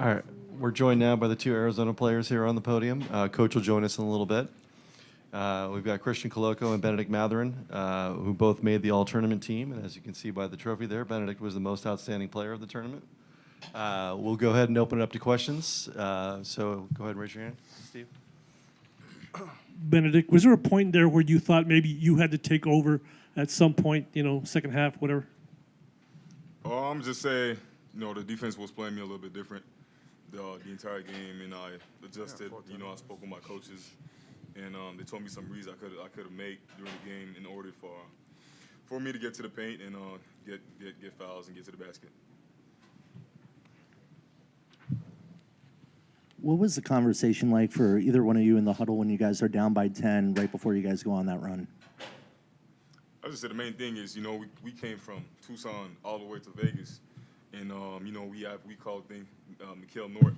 All right, we're joined now by the two Arizona players here on the podium. Coach will join us in a little bit. We've got Christian Koloko and Benedict Mathurin, who both made the all-tournament team. And as you can see by the trophy there, Benedict was the most outstanding player of the tournament. We'll go ahead and open it up to questions. So go ahead and raise your hand, Steve. Benedict, was there a point there where you thought maybe you had to take over at some point, second half, whatever? I'm just saying, the defense was playing me a little bit different the entire game, and I adjusted. I spoke with my coaches, and they told me some reads I could have made during the game in order for me to get to the paint and get fouls and get to the basket. What was the conversation like for either one of you in the huddle when you guys are down by 10 right before you guys go on that run? I just said the main thing is, we came from Tucson all the way to Vegas, and we call thing McHale North,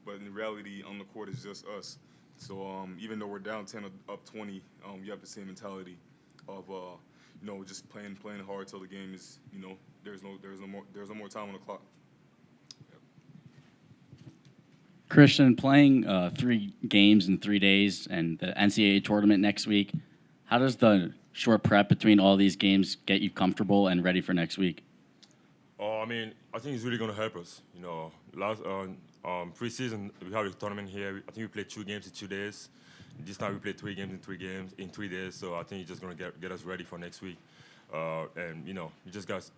but in reality on the court it's just us. So even though we're down 10 up 20, we have the same mentality of just playing hard till the game is there's no more time on the clock. Christian, playing 3 games in 3 days and the NCAA tournament next week, how does the short prep between all these games get you comfortable and ready for next week? I think it's really going to help us. Last preseason we have a tournament here. I think we played 2 games in 2 days. This time we played 3 games in 3 days. So I think it's just going to get us ready for next week. And you just guys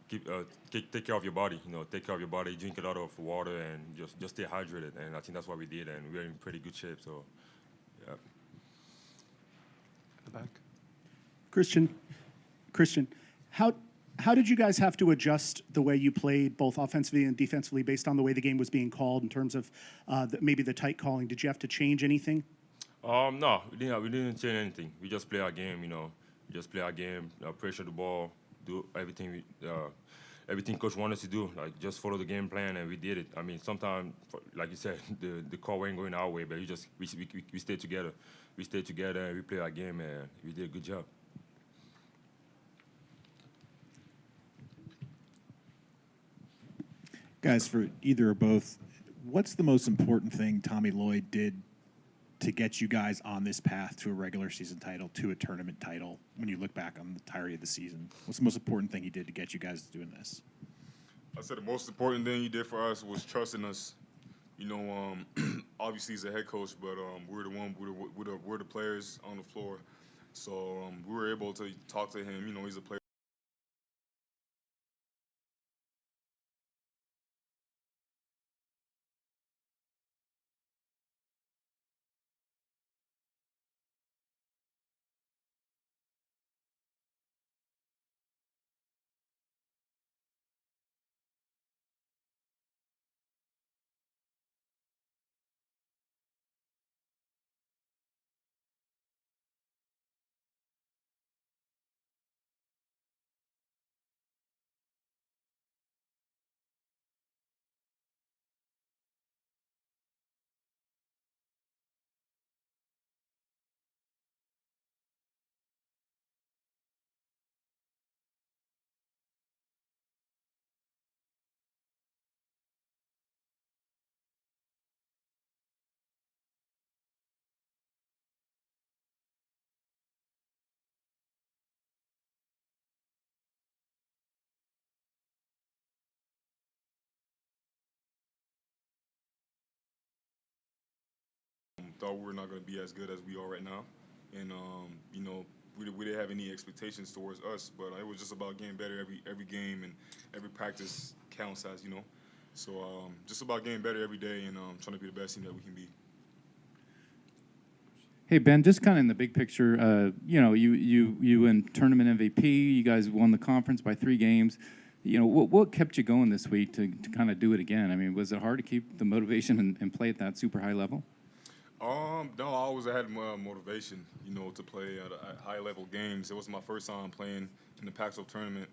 take care of your body. Take care of your body. Drink a lot of water and just stay hydrated. And I think that's what we did. And we're in pretty good shape. So, yeah. In the back. Christian, how did you guys have to adjust the way you played, both offensively and defensively, based on the way the game was being called in terms of maybe the tight calling? Did you have to change anything? No, we didn't change anything. We just play our game. We just play our game, pressure the ball, do everything everything coach wanted us to do, like just follow the game plan, and we did it. Sometimes, like you said, the call wasn't going our way, but we stayed together. We stayed together and we played our game, and we did a good job. Guys, for either or both, what's the most important thing Tommy Lloyd did to get you guys on this path to a regular season title, to a tournament title, when you look back on the entirety of the season? What's the most important thing he did to get you guys doing this? I said the most important thing he did for us was trusting us. Obviously he's a head coach, but we're the players on the floor. So we were able to talk to him. He's a player. Thought we were not going to be as good as we are right now, and we didn't have any expectations towards us, but it was just about getting better every game, and every practice counts, as you know. So just about getting better every day and trying to be the best team that we can be. Hey Ben, just kind of in the big picture, you win tournament MVP. You guys won the conference by 3 games. What kept you going this week to kind of do it again? Was it hard to keep the motivation and play at that super high level? No, I always had motivation, to play at high-level games. It was my first time playing in the Pac-12 tournament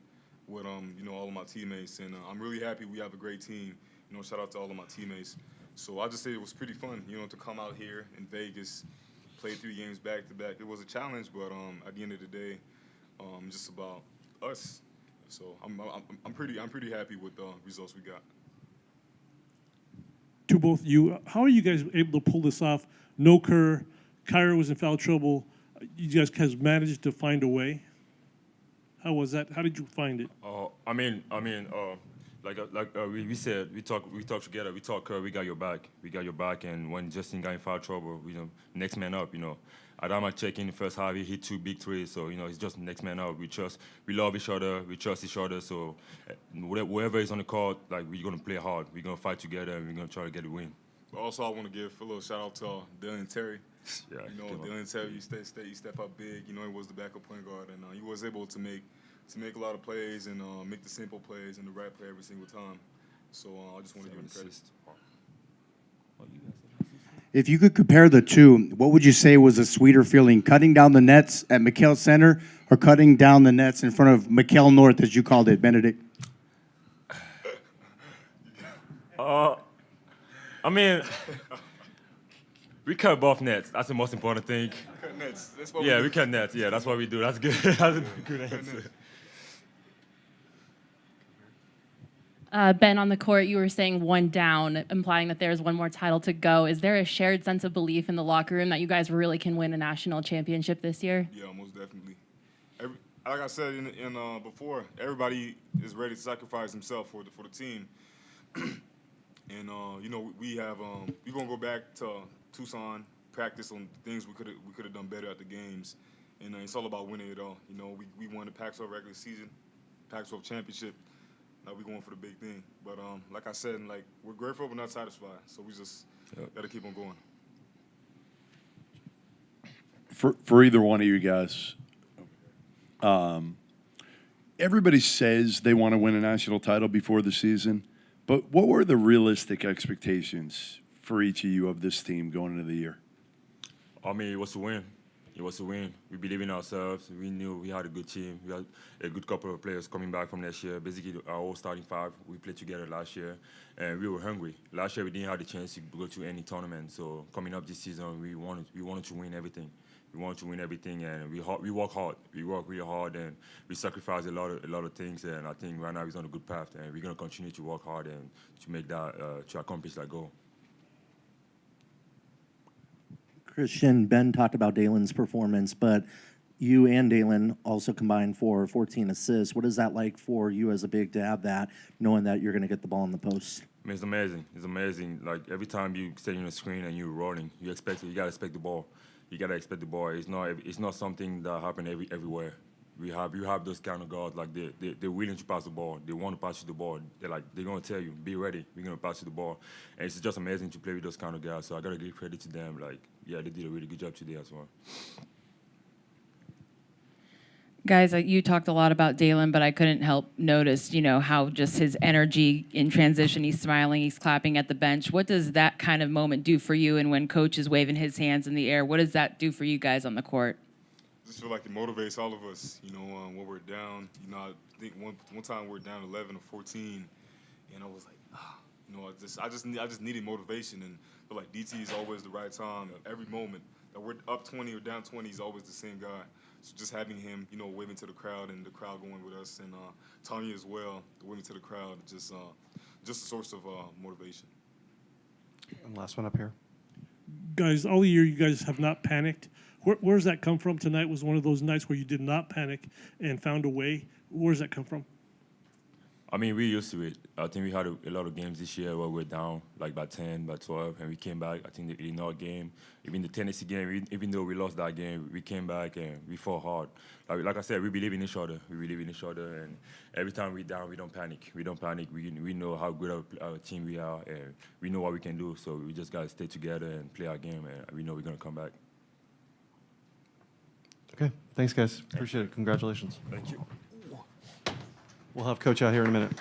with, all of my teammates, and I'm really happy we have a great team. Shout out to all of my teammates. So I just say it was pretty fun, to come out here in Vegas, play 3 games back-to-back. It was a challenge, but at the end of the day, just about us. So I'm pretty happy with the results we got. to both of you. How are you guys able to pull this off? No Kerr, Kyra was in foul trouble. You guys managed to find a way. How was that? How did you find it? We said, we talk together. We talk, we got your back. We got your back. And when Justin got in foul trouble, next man up. Adama check in the first half. He hit 2 big threes. So it's just next man up. We love each other. We trust each other. So whoever is on the court, we're gonna play hard. We're gonna fight together, and we're gonna try to get a win. But also, I want to give a little shout out to Dylan Terry. Yeah, Dylan Terry, you step up big. He was the backup point guard, and he was able to make a lot of plays and make the simple plays and the right play every single time. So I just want to give him credit. If you could compare the two, what would you say was a sweeter feeling, cutting down the nets at McHale Center or cutting down the nets in front of McHale North, as you called it, Benedict? We cut both nets. That's the most important thing. Cut nets. That's what We cut nets. Yeah, that's what we do. That's good. That's a good answer. Ben, on the court, you were saying one down, implying that there's one more title to go. Is there a shared sense of belief in the locker room that you guys really can win a national championship this year? Yeah, most definitely. Like I said before, everybody is ready to sacrifice himself for the team. And we're gonna go back to Tucson, practice on things we could have done better at the games, and it's all about winning it all. We won the Pac-12 regular season, Pac-12 championship. Now we're going for the big thing. But like I said, we're grateful but not satisfied. So we just gotta keep on going. For either one of you guys, everybody says they want to win a national title before the season. But what were the realistic expectations for each of you of this team going into the year? It was to win. It was to win. We believe in ourselves. We knew we had a good team. We had a good couple of players coming back from next year. Basically, our whole starting five, we played together last year, and we were hungry. Last year, we didn't have the chance to go to any tournament. So coming up this season, we wanted to win everything. We wanted to win everything, and we work hard. We work really hard, and we sacrifice a lot of things. And I think right now we're on a good path, and we're gonna continue to work hard and to make that to accomplish that goal. Christian, Ben talked about Dalen's performance, but you and Dalen also combined for 14 assists. What is that like for you as a big to have that, knowing that you're going to get the ball in the post? It's amazing. It's amazing. Every time you stay on the screen and you're rolling, you gotta expect the ball. You gotta expect the ball. It's not something that happens everywhere. You have those kind of guards, they're willing to pass the ball. They want to pass you the ball. They're gonna tell you, be ready. We're gonna pass you the ball, and it's just amazing to play with those kind of guys. So I gotta give credit to them. They did a really good job today as well. Guys, you talked a lot about Dalen, but I couldn't help notice, how just his energy in transition, he's smiling, he's clapping at the bench. What does that kind of moment do for you? And when coach is waving his hands in the air, what does that do for you guys on the court? I just feel like it motivates all of us, when we're down. I think one time we were down 11 or 14, and I was like, I just needed motivation, and I feel like DT is always the right time. Every moment that we're up 20 or down 20, he's always the same guy. So just having him, waving to the crowd and the crowd going with us, and Tanya as well, waving to the crowd, just a source of motivation. And last one up here. Guys, all year you guys have not panicked. Where does that come from? Tonight was one of those nights where you did not panic and found a way. Where does that come from? We're used to it. I think we had a lot of games this year where we're down by 10, by 12, and we came back. I think the Illinois game, even the Tennessee game, even though we lost that game, we came back and we fought hard. Like I said, we believe in each other. We believe in each other, and every time we're down, we don't panic. We don't panic. We know how good of a team we are, and we know what we can do. So we just got to stay together and play our game, and we know we're going to come back. Okay, thanks, guys. Appreciate it. Congratulations. Thank you. We'll have Coach out here in a minute.